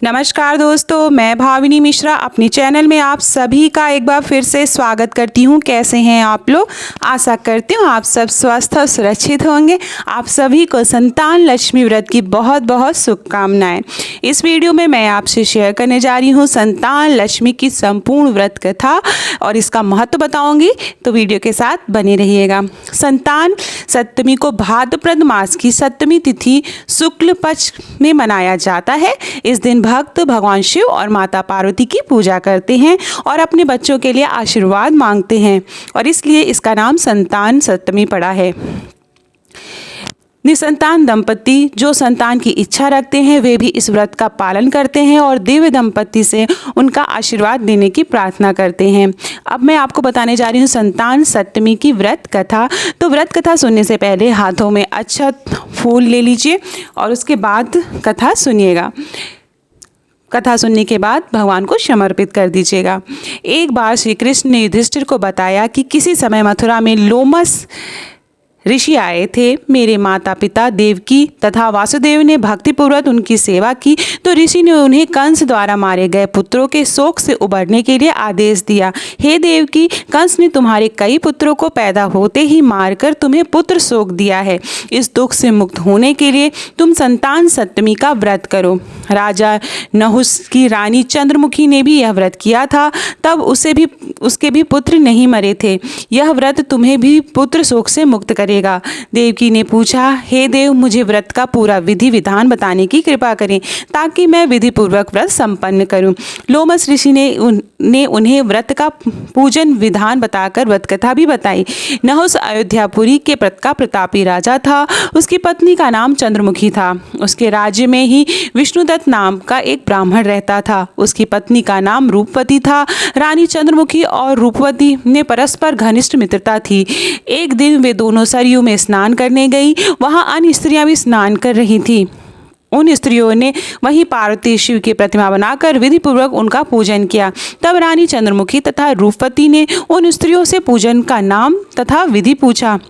नमस्कार दोस्तों, मैं भाविनी मिश्रा अपने चैनल में आप सभी का एक बार फिर से स्वागत करती हूँ। कैसे हैं आप लोग? आशा करती हूँ आप सब स्वस्थ और सुरक्षित होंगे। आप सभी को संतान लक्ष्मी व्रत की बहुत बहुत शुभकामनाएं। इस वीडियो में मैं आपसे शेयर करने जा रही हूँ संतान लक्ष्मी की संपूर्ण व्रत कथा और इसका महत्व बताऊंगी, तो वीडियो के साथ बने रहिएगा। संतान सप्तमी को भाद्रपद मास की सप्तमी तिथि शुक्ल पक्ष में मनाया जाता है। इस दिन भक्त भगवान शिव और माता पार्वती की पूजा करते हैं और अपने बच्चों के लिए आशीर्वाद मांगते हैं और इसलिए इसका नाम संतान सप्तमी पड़ा है। निसंतान दंपति जो संतान की इच्छा रखते हैं वे भी इस व्रत का पालन करते हैं और दिव्य दंपति से उनका आशीर्वाद देने की प्रार्थना करते हैं। अब मैं आपको बताने जा रही हूँ संतान सप्तमी की व्रत कथा। तो व्रत कथा सुनने से पहले हाथों में अक्षत फूल ले लीजिए और उसके बाद कथा सुनिएगा। कथा सुनने के बाद भगवान को समर्पित कर दीजिएगा। एक बार श्री कृष्ण ने युधिष्ठिर को बताया कि किसी समय मथुरा में लोमस ऋषि आए थे। मेरे माता पिता देवकी तथा वासुदेव ने भक्तिपूर्वक उनकी सेवा की तो ऋषि ने उन्हें कंस द्वारा मारे गए पुत्रों के शोक से उबरने के लिए आदेश दिया। हे देवकी, कंस ने तुम्हारे कई पुत्रों को पैदा होते ही मारकर तुम्हें पुत्र शोक दिया है। इस दुख से मुक्त होने के लिए तुम संतान सप्तमी का व्रत करो। राजा नहुस की रानी चंद्रमुखी ने भी यह व्रत किया था, तब उसके भी पुत्र नहीं मरे थे। यह व्रत तुम्हें भी पुत्र शोक से मुक्त करे। देवकी ने पूछा, हे देव, मुझे व्रत का पूरा विधि विधान बताने की कृपा करें ताकि मैं विधि पूर्वक व्रत संपन्न करूं। लोमस ऋषि ने उन्हें व्रत का पूजन विधान बताकर व्रत कथा भी बताई। नहुस अयोध्यापुरी के का प्रतापी राजा था। उसकी पत्नी का नाम चंद्रमुखी था। उसके राज्य में ही विष्णुदत्त नाम का एक ब्राह्मण रहता था। उसकी पत्नी का नाम रूपवती था। रानी चंद्रमुखी और रूपवती ने परस्पर घनिष्ठ मित्रता थी। एक दिन वे दोनों सरयू में स्नान करने गई। वहां अन्य स्त्रियां भी स्नान कर रही थीं। उन स्त्रियों ने वहीं पार्वती शिव की प्रतिमा बनाकर विधि पूर्वक उनका पूजन किया। तब रानी चंद्रमुखी तथा रूपवती ने उन स्त्रियों से पूजन का नाम तथा विधि पूछा।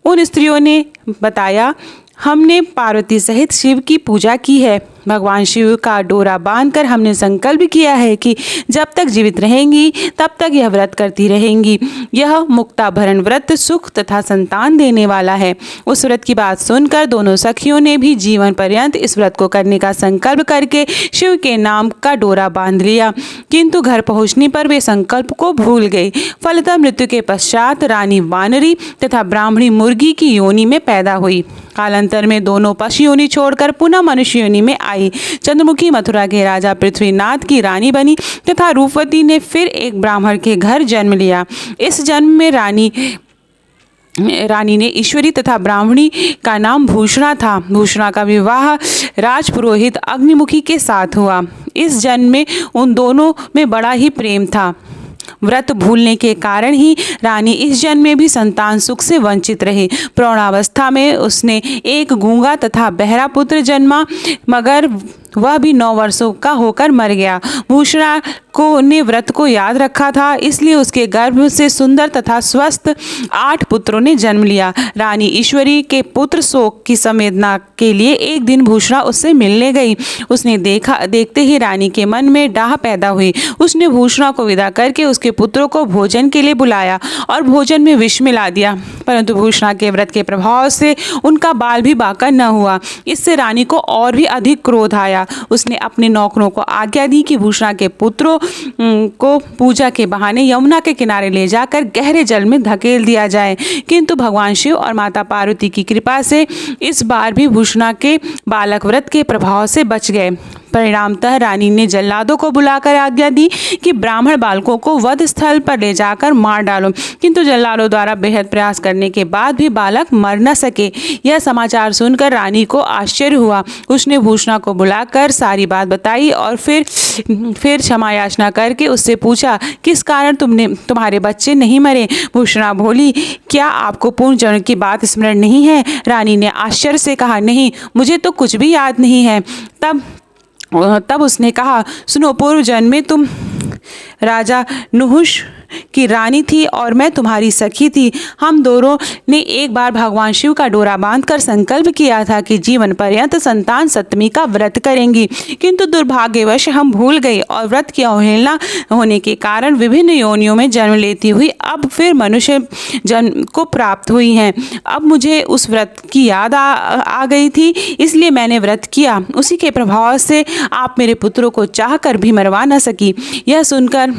उन स्त्रियों ने बताया, हमने पार्वती सहित शिव की पूजा की है। भगवान शिव का डोरा बांधकर हमने संकल्प किया है कि जब तक जीवित रहेंगी तब तक यह व्रत करती रहेंगी। यह मुक्ताभरण व्रत सुख तथा संतान देने वाला है। उस व्रत की बात सुनकर दोनों सखियों ने भी जीवन पर्यंत इस व्रत को करने का संकल्प करके शिव के नाम का डोरा बांध लिया, किंतु घर पहुंचने पर वे संकल्प को भूल गई। फलतः मृत्यु के पश्चात रानी वानरी तथा ब्राह्मणी मुर्गी की योनि में पैदा हुई। कालांतर में दोनों पशु योनि छोड़कर पुनः मनुष्य योनि में आई। चंद्रमुखी मथुरा के राजा पृथ्वीनाथ की रानी बनी तथा रूपवती ने फिर एक ब्राह्मण के घर जन्म लिया। इस जन्म में रानी ने ईश्वरी तथा ब्राह्मणी का नाम भूषणा था। भूषणा का विवाह राजपुरोहित अग्निमुखी के साथ हुआ। इस जन्म में उन दोनों में बड़ा ही प्रेम था। व्रत भूलने के कारण ही रानी इस जन्म में भी संतान सुख से वंचित रही। प्रौढ़ावस्था में उसने एक गूंगा तथा बहरा पुत्र जन्मा, मगर वह भी 9 वर्षों का होकर मर गया। भूषणा ने व्रत को याद रखा था, इसलिए उसके गर्भ से सुंदर तथा स्वस्थ 8 पुत्रों ने जन्म लिया। रानी ईश्वरी के पुत्र शोक की संवेदना के लिए एक दिन भूषणा उससे मिलने गई। उसने देखते ही रानी के मन में डाह पैदा हुई। उसने भूषणा को विदा करके उसके पुत्रों को भोजन के लिए बुलाया और भोजन में विष मिला दिया, परंतु भूषणा के व्रत के प्रभाव से उनका बाल भी बाका न हुआ। इससे रानी को और भी अधिक क्रोध आया। उसने अपने नौकरों को आज्ञा दी कि भूषणा के पुत्रों को पूजा के बहाने यमुना के किनारे ले जाकर गहरे जल में धकेल दिया जाए, किंतु भगवान शिव और माता पार्वती की कृपा से इस बार भी भूषणा के बालक व्रत के प्रभाव से बच गए। परिणामतः रानी ने जल्लादों को बुलाकर आज्ञा दी कि ब्राह्मण बालकों को वध स्थल पर ले जाकर मार डालो, किंतु जल्लादों द्वारा बेहद प्रयास करने के बाद भी बालक मर न सके। यह समाचार सुनकर रानी को आश्चर्य हुआ। उसने भूषणा को बुलाकर सारी बात बताई और फिर क्षमा याचना करके उससे पूछा, किस कारण तुम्हारे बच्चे नहीं मरे? भूषणा बोली, क्या आपको पूर्ण जन्म की बात स्मरण नहीं है? रानी ने आश्चर्य से कहा, नहीं, मुझे तो कुछ भी याद नहीं है। तब उसने कहा, सुनो, पूर्व जन्म में तुम राजा नुहुष की रानी थी और मैं तुम्हारी सखी थी। हम दोनों ने एक बार भगवान शिव का डोरा बांधकर संकल्प किया था कि जीवन पर्यंत संतान सप्तमी का व्रत करेंगी, किंतु दुर्भाग्यवश हम भूल गए और व्रत की अवहेलना होने के कारण विभिन्न योनियों में जन्म लेती हुई अब फिर मनुष्य जन्म को प्राप्त हुई हैं। अब मुझे उस व्रत की याद आ गई थी, इसलिए मैंने व्रत किया। उसी के प्रभाव से आप मेरे पुत्रों को चाहकर भी मरवा न सकी। यह सुनकर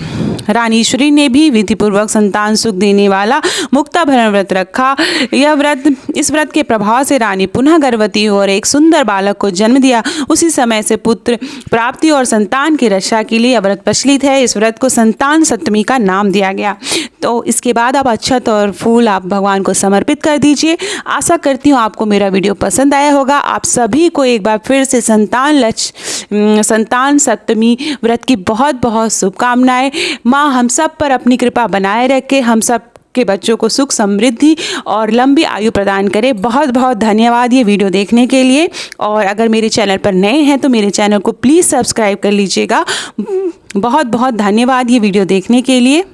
रानीश्वरी ने भी विधिपूर्वक संतान सुख देने वाला मुक्ताभरण व्रत रखा। इस व्रत के प्रभाव से रानी पुनः गर्भवती और एक सुंदर बालक को जन्म दिया। उसी समय से पुत्र प्राप्ति और संतान की रक्षा के लिए यह व्रत प्रचलित है। इस व्रत को संतान सप्तमी का नाम दिया गया। तो इसके बाद आप अक्षत और फूल आप भगवान को समर्पित कर दीजिए। आशा करती हूँ आपको मेरा वीडियो पसंद आया होगा। आप सभी को एक बार फिर से संतान सप्तमी व्रत की बहुत बहुत शुभकामनाएं। माँ हम सब पर अपनी कृपा बनाए रखे, हम सब के बच्चों को सुख समृद्धि और लंबी आयु प्रदान करे। बहुत बहुत धन्यवाद ये वीडियो देखने के लिए। और अगर मेरे चैनल पर नए हैं तो मेरे चैनल को प्लीज़ सब्सक्राइब कर लीजिएगा। बहुत बहुत धन्यवाद ये वीडियो देखने के लिए।